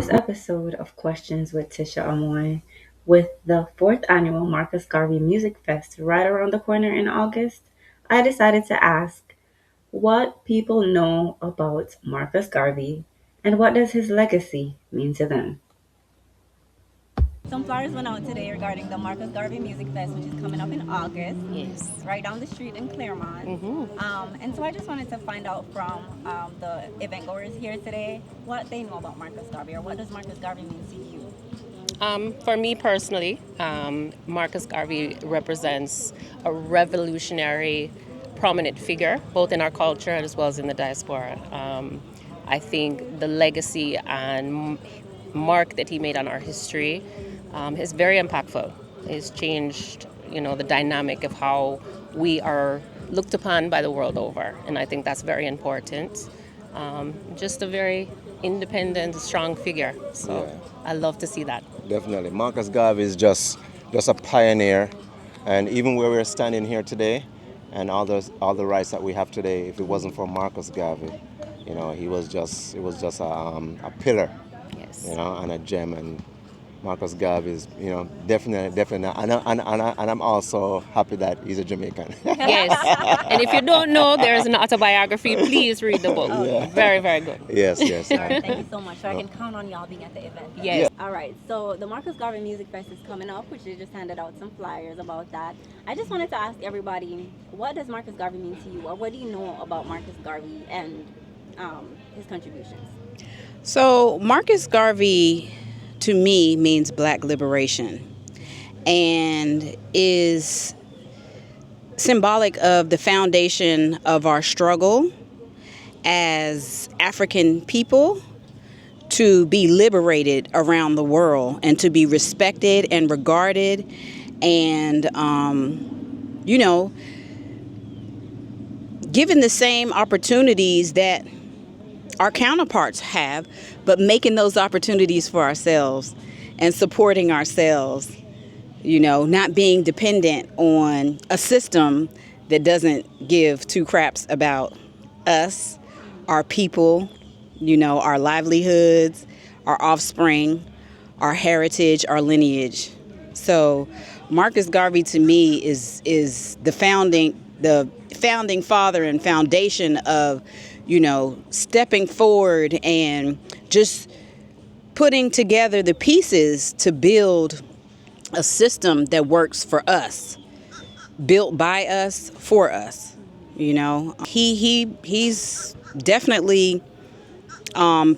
this episode of Questions with Tisha Amoy. With the fourth annual Marcus Garvey Music Fest right around the corner in August, I decided to ask what people know about Marcus Garvey and what does his legacy mean to them. Some flyers went out today regarding the Marcus Garvey Music Fest, which is coming up in August. Yes. Right down the street in Clermont. And so I just wanted to find out from the event goers here today what they know about Marcus Garvey, or what does Marcus Garvey mean to you? For me personally, Marcus Garvey represents a revolutionary, prominent figure, both in our culture as well as in the diaspora. I think the legacy and mark that he made on our history is very impactful. It's changed, the dynamic of how we are looked upon by the world over, and I think that's very important. Just a very independent, strong figure. So Yeah. I love to see that. Definitely. Marcus Garvey is just a pioneer. And even where we're standing here today and all the rights that we have today, if it wasn't for Marcus Garvey, it was just a pillar, Yes. and a gem. And Marcus Garvey is, definitely. And I'm also happy that he's a Jamaican. Yes. And if you don't know, there's an autobiography. Please read the book. Yeah. Very, very good. Yes, yes. All right, thank you so much. So I can count on y'all being at the event. Yes. All right, so the Marcus Garvey Music Fest is coming up, which they just handed out some flyers about that. I just wanted to ask everybody, what does Marcus Garvey mean to you, or what do you know about Marcus Garvey and his contributions? So, Marcus Garvey to me means black liberation and is symbolic of the foundation of our struggle as African people to be liberated around the world and to be respected and regarded and, given the same opportunities that our counterparts have, but making those opportunities for ourselves and supporting ourselves, not being dependent on a system that doesn't give two craps about us, our people, our livelihoods, our offspring, our heritage, our lineage. So Marcus Garvey to me is the founding father and foundation of stepping forward and just putting together the pieces to build a system that works for us, built by us, for us. He's definitely a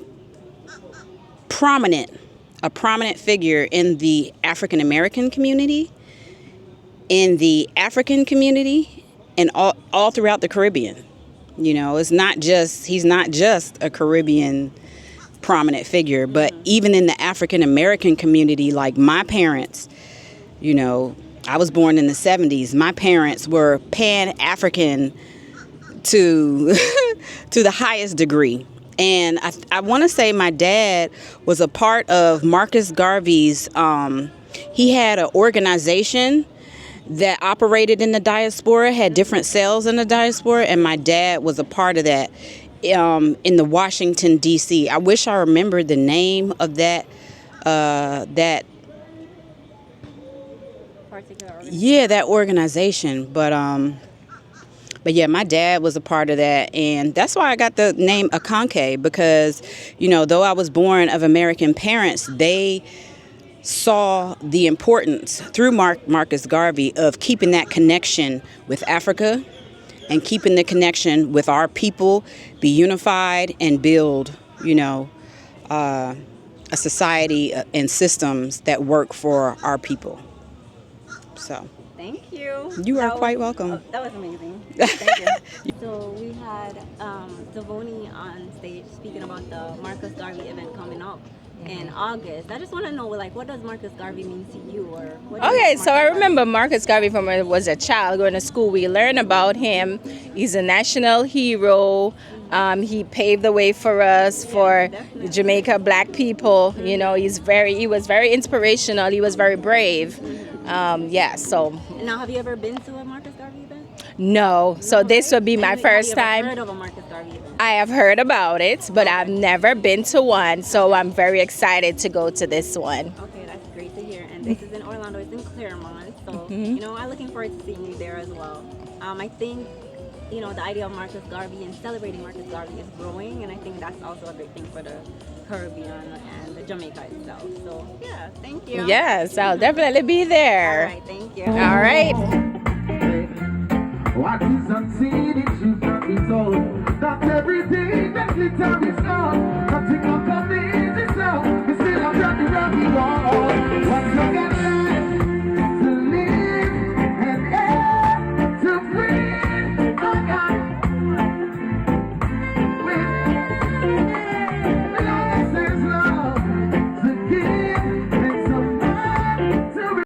prominent figure in the African American community, in the African community, and all throughout the Caribbean. He's not just a Caribbean prominent figure, but even in the African American community, like my parents, I was born in the 70s. My parents were Pan-African to to the highest degree. And I want to say my dad was a part of Marcus Garvey's, he had an organization that operated in the diaspora, had different cells in the diaspora, and my dad was a part of that in the Washington, D.C. I wish I remembered the name of that Particular organization? that organization. But yeah, my dad was a part of that, and that's why I got the name Akonke, because, though I was born of American parents, they saw the importance through Marcus Garvey of keeping that connection with Africa and keeping the connection with our people, be unified and build, a society and systems that work for our people. So Thank you. you are quite welcome. That was amazing. Thank you. So we had Devoni on stage speaking about the Marcus Garvey event coming up in August. I just want to know, what does Marcus Garvey mean to you, or what? Okay, so I remember Marcus Garvey from when I was a child going to school. We learned about him. He's a national hero. He paved the way for us, for the Jamaica black people. He was very inspirational. He was very brave. So Now, have you ever been to a Marcus Garvey event? no. So this would be my Have first you ever time. heard of a Marcus Garvey event? I have heard about it, but I've never been to one, so I'm very excited to go to this one. Okay, that's great to hear. And this is in Orlando. It's in Clermont. So, I'm looking forward to seeing you there as well. I think, the idea of Marcus Garvey and celebrating Marcus Garvey is growing. And I think that's also a great thing for the Caribbean and the Jamaica itself. So, yeah, thank you. Yes, I'll definitely be All there. right, thank you. All right. What is unseen, it should not be told. Not everything that glitters is gold. Nothing of the is so. We still have done the rocky wall. Once you got life to live and air to breathe, I got with life is love to give and some love to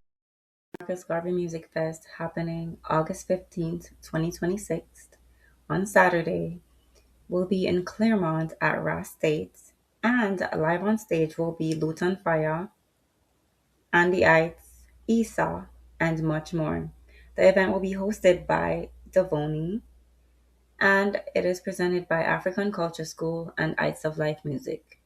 Marcus Garvey Music Fest happening August 15th, 2026 on Saturday will be in Clermont at RasState, and live on stage will be Luton Fire, Andy Ites, Esau, and much more. The event will be hosted by Devoni, and it is presented by African Culture School and Ites of Life Music.